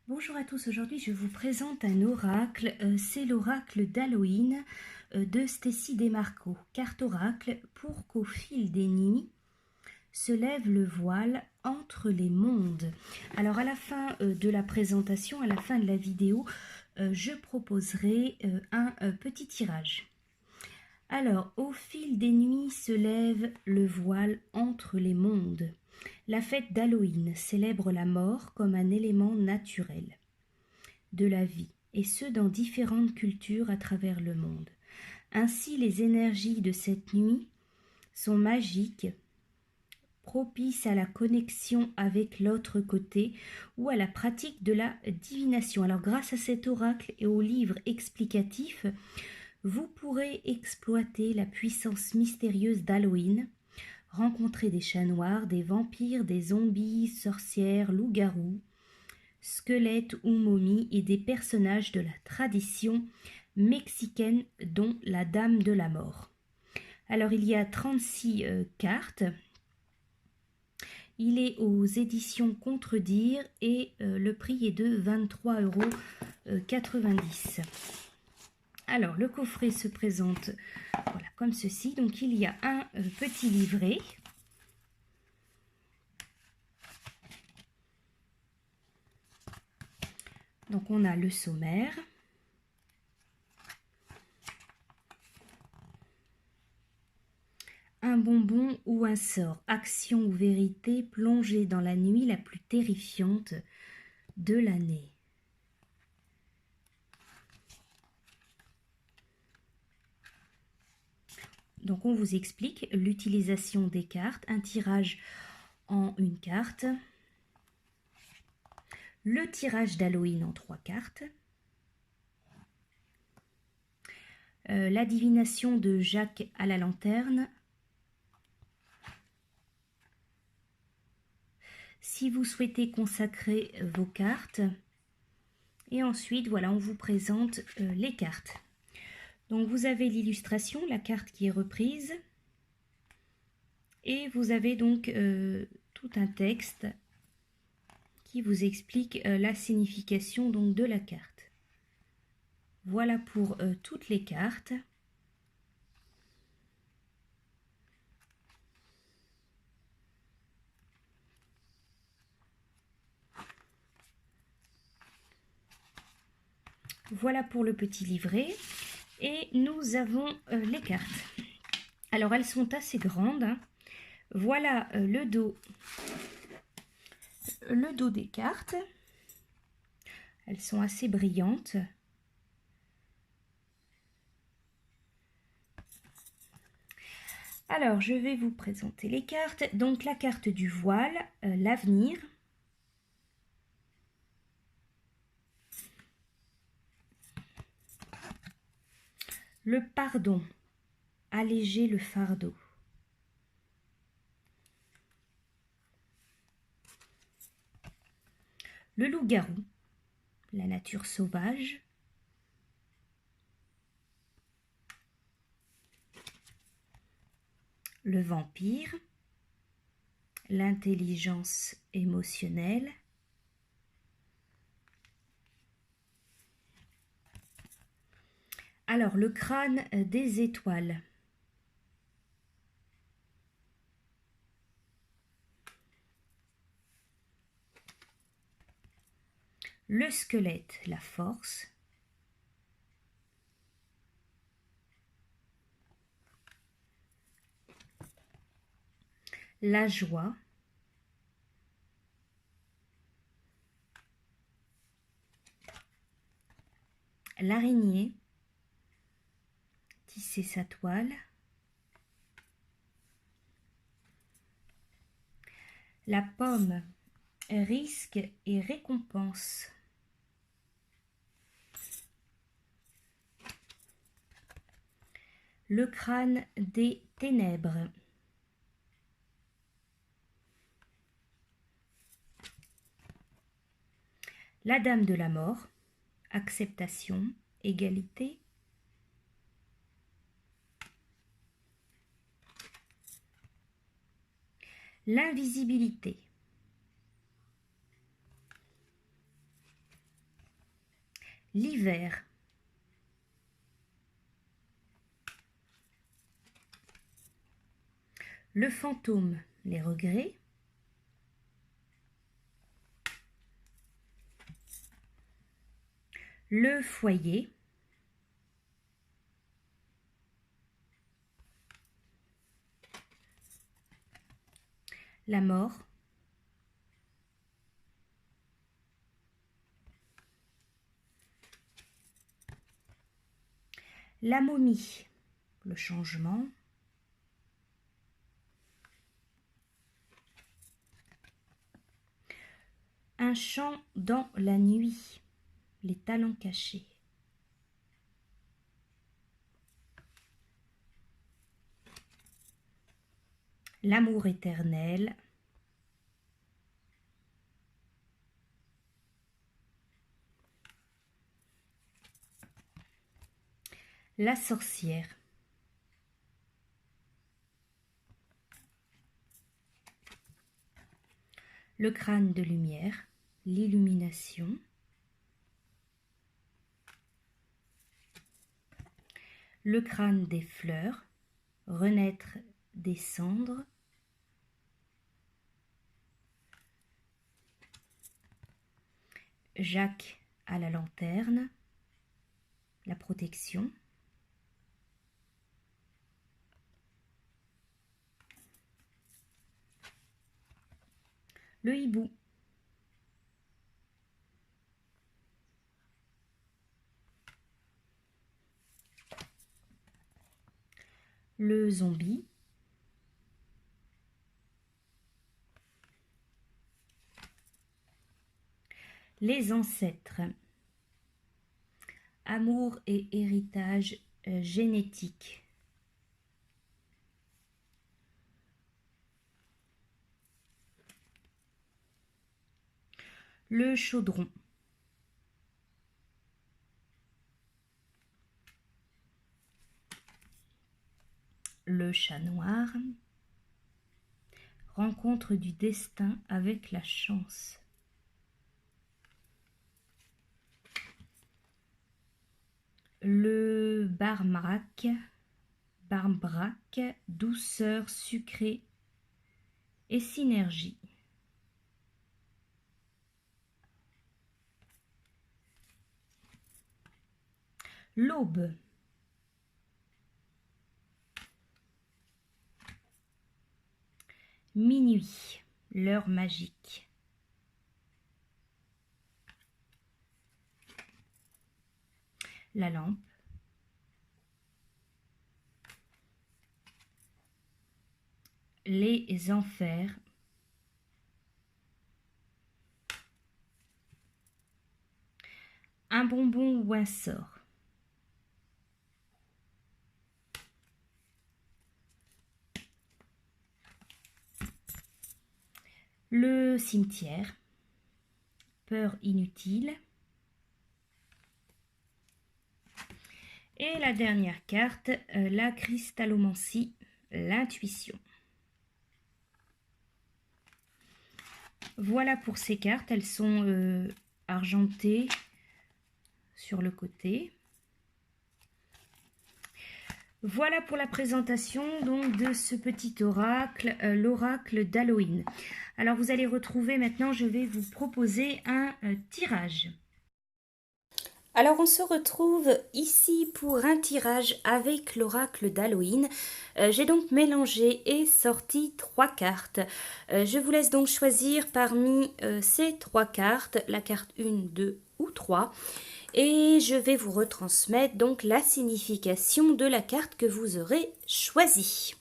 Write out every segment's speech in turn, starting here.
Bonjour à tous, aujourd'hui je vous présente un oracle, c'est l'oracle d'Halloween de Stécie Desmarco. Carte oracle pour qu'au fil des nuits se lève le voile entre les mondes. Alors à la fin de la présentation, à la fin de la vidéo, je proposerai un petit tirage. Alors, au fil des nuits se lève le voile entre les mondes. La fête d'Halloween célèbre la mort comme un élément naturel de la vie, et ce dans différentes cultures à travers le monde. Ainsi, les énergies de cette nuit sont magiques, propices à la connexion avec l'autre côté ou à la pratique de la divination. Alors, grâce à cet oracle et au livre explicatif, vous pourrez exploiter la puissance mystérieuse d'Halloween, rencontrer des chats noirs, des vampires, des zombies, sorcières, loups-garous, squelettes ou momies et des personnages de la tradition mexicaine dont la Dame de la Mort. Alors il y a 36 cartes. Il est aux éditions Contredire et le prix est de 23,90 €. Alors le coffret se présente voilà, comme ceci. Donc il y a un petit livret. Donc on a le sommaire. Un bonbon ou un sort, action ou vérité, plongée dans la nuit la plus terrifiante de l'année. Donc on vous explique l'utilisation des cartes, un tirage en une carte, le tirage d'Halloween en 3 cartes, la divination de Jacques à la lanterne. Si vous souhaitez consacrer vos cartes, et ensuite voilà, on vous présente les cartes. Donc vous avez l'illustration, la carte qui est reprise, et vous avez donc tout un texte qui vous explique la signification donc de la carte. Voilà pour toutes les cartes. Voilà pour le petit livret. Et nous avons les cartes. Alors elles sont assez grandes, hein. Voilà le dos des cartes. Elles sont assez brillantes. Alors je vais vous présenter les cartes. Donc la carte du voile, l'avenir. Le pardon, alléger le fardeau. Le loup-garou, la nature sauvage. Le vampire, l'intelligence émotionnelle. Alors, le crâne des étoiles. Le squelette, la force. La joie. L'araignée, tisser sa toile. La pomme, risque et récompense. Le crâne des ténèbres. La Dame de la Mort, acceptation, égalité. L'invisibilité. l'hiver, le fantôme, les regrets, le foyer, la mort, la momie, le changement, un chant dans la nuit, les talents cachés, l'amour éternel, la sorcière, le crâne de lumière, l'illumination, le crâne des fleurs, renaître des cendres, Jacques à la lanterne, la protection, le hibou, le zombie, les ancêtres, amour et héritage génétique, le chaudron, le chat noir, rencontre du destin avec la chance, le barmbraque, douceur sucrée et synergie, l'aube, minuit, l'heure magique, la lampe, les enfers, un bonbon ou un sort, le cimetière, peur inutile, et la dernière carte, la cristallomancie, l'intuition. Voilà pour ces cartes, elles sont argentées sur le côté. Voilà pour la présentation donc de ce petit oracle, l'oracle d'Halloween. Alors vous allez retrouver maintenant, je vais vous proposer un tirage. Alors on se retrouve ici pour un tirage avec l'oracle d'Halloween. J'ai donc mélangé et sorti 3 cartes. Je vous laisse donc choisir parmi ces 3 cartes, la carte 1, 2 ou 3. Et je vais vous retransmettre donc la signification de la carte que vous aurez choisie.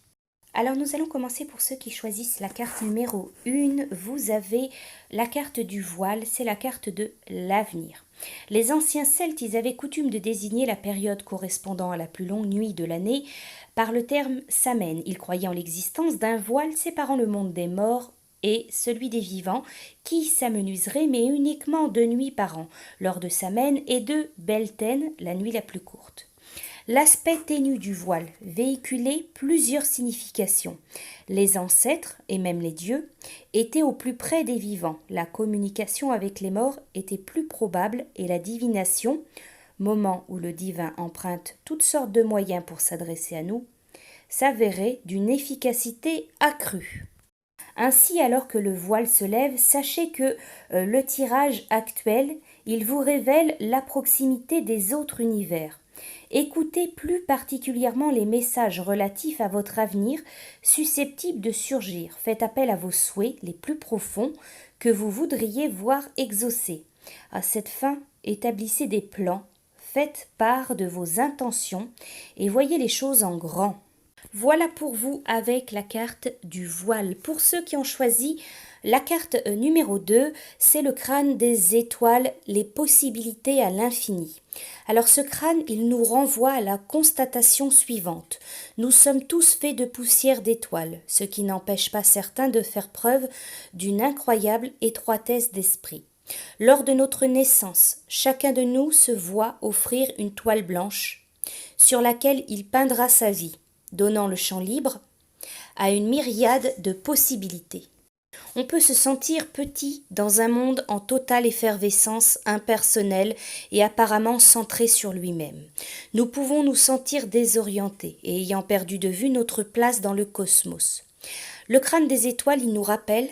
Alors nous allons commencer pour ceux qui choisissent la carte numéro 1. Vous avez la carte du voile, c'est la carte de l'avenir. Les anciens Celtes, ils avaient coutume de désigner la période correspondant à la plus longue nuit de l'année par le terme Samen. Ils croyaient en l'existence d'un voile séparant le monde des morts et celui des vivants, qui s'amenuiserait mais uniquement 2 nuits par an, lors de Samen et de Beltane, la nuit la plus courte. L'aspect ténu du voile véhiculait plusieurs significations. Les ancêtres, et même les dieux, étaient au plus près des vivants. La communication avec les morts était plus probable et la divination, moment où le divin emprunte toutes sortes de moyens pour s'adresser à nous, s'avérait d'une efficacité accrue. Ainsi, alors que le voile se lève, sachez que le tirage actuel, il vous révèle la proximité des autres univers. Écoutez plus particulièrement les messages relatifs à votre avenir susceptibles de surgir. Faites appel à vos souhaits les plus profonds que vous voudriez voir exaucés. À cette fin, établissez des plans, faites part de vos intentions et voyez les choses en grand. Voilà pour vous avec la carte du voile. Pour ceux qui ont choisi la carte numéro 2, c'est le crâne des étoiles, les possibilités à l'infini. Alors ce crâne, il nous renvoie à la constatation suivante. Nous sommes tous faits de poussière d'étoiles, ce qui n'empêche pas certains de faire preuve d'une incroyable étroitesse d'esprit. Lors de notre naissance, chacun de nous se voit offrir une toile blanche sur laquelle il peindra sa vie, donnant le champ libre à une myriade de possibilités. On peut se sentir petit dans un monde en totale effervescence, impersonnel et apparemment centré sur lui-même. Nous pouvons nous sentir désorientés et ayant perdu de vue notre place dans le cosmos. Le crâne des étoiles, il nous rappelle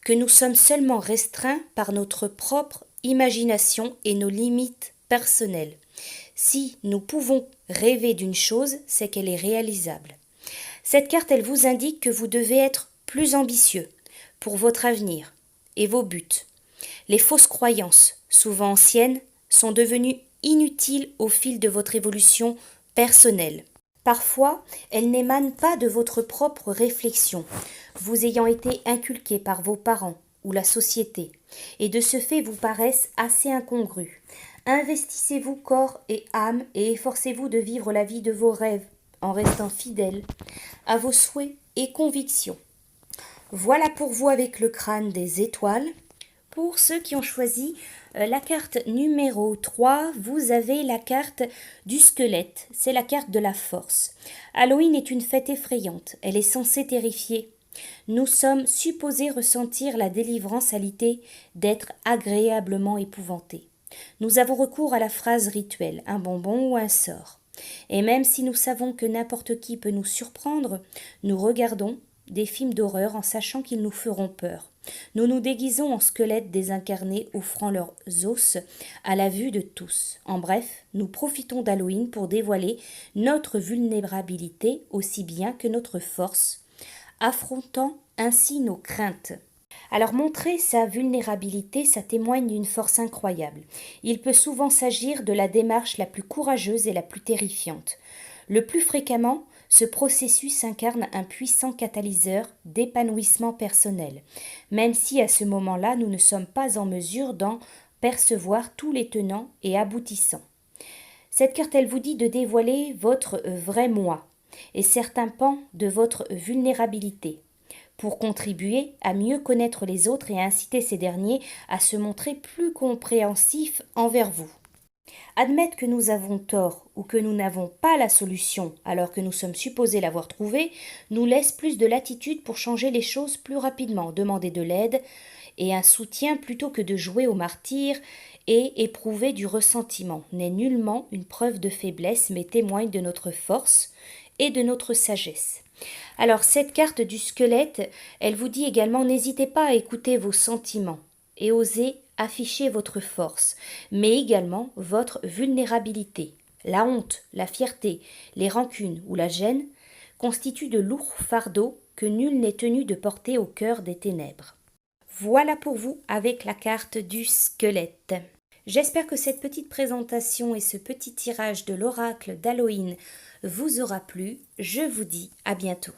que nous sommes seulement restreints par notre propre imagination et nos limites personnelles. Si nous pouvons rêver d'une chose, c'est qu'elle est réalisable. Cette carte, elle vous indique que vous devez être plus ambitieux pour votre avenir et vos buts. Les fausses croyances, souvent anciennes, sont devenues inutiles au fil de votre évolution personnelle. Parfois, elles n'émanent pas de votre propre réflexion, vous ayant été inculquées par vos parents ou la société, et de ce fait vous paraissent assez incongrues. Investissez-vous corps et âme et efforcez-vous de vivre la vie de vos rêves en restant fidèle à vos souhaits et convictions. Voilà pour vous avec le crâne des étoiles. Pour ceux qui ont choisi la carte numéro 3, vous avez la carte du squelette. C'est la carte de la force. Halloween est une fête effrayante. Elle est censée terrifier. Nous sommes supposés ressentir la délivrance à l'idée d'être agréablement épouvantés. Nous avons recours à la phrase rituelle, un bonbon ou un sort. Et même si nous savons que n'importe qui peut nous surprendre, nous regardons des films d'horreur en sachant qu'ils nous feront peur. Nous nous déguisons en squelettes désincarnés offrant leurs os à la vue de tous. En bref, nous profitons d'Halloween pour dévoiler notre vulnérabilité aussi bien que notre force, affrontant ainsi nos craintes. Alors montrer sa vulnérabilité, ça témoigne d'une force incroyable. Il peut souvent s'agir de la démarche la plus courageuse et la plus terrifiante. Le plus fréquemment, ce processus incarne un puissant catalyseur d'épanouissement personnel, même si à ce moment-là, nous ne sommes pas en mesure d'en percevoir tous les tenants et aboutissants. Cette carte, elle vous dit de dévoiler votre vrai moi et certains pans de votre vulnérabilité, pour contribuer à mieux connaître les autres et à inciter ces derniers à se montrer plus compréhensifs envers vous. Admettre que nous avons tort ou que nous n'avons pas la solution alors que nous sommes supposés l'avoir trouvée nous laisse plus de latitude pour changer les choses plus rapidement, demander de l'aide et un soutien plutôt que de jouer au martyr et éprouver du ressentiment n'est nullement une preuve de faiblesse mais témoigne de notre force et de notre sagesse. Alors cette carte du squelette, elle vous dit également n'hésitez pas à écouter vos sentiments et osez afficher votre force, mais également votre vulnérabilité. La honte, la fierté, les rancunes ou la gêne constituent de lourds fardeaux que nul n'est tenu de porter au cœur des ténèbres. Voilà pour vous avec la carte du squelette. J'espère que cette petite présentation et ce petit tirage de l'oracle d'Halloween vous aura plu. Je vous dis à bientôt.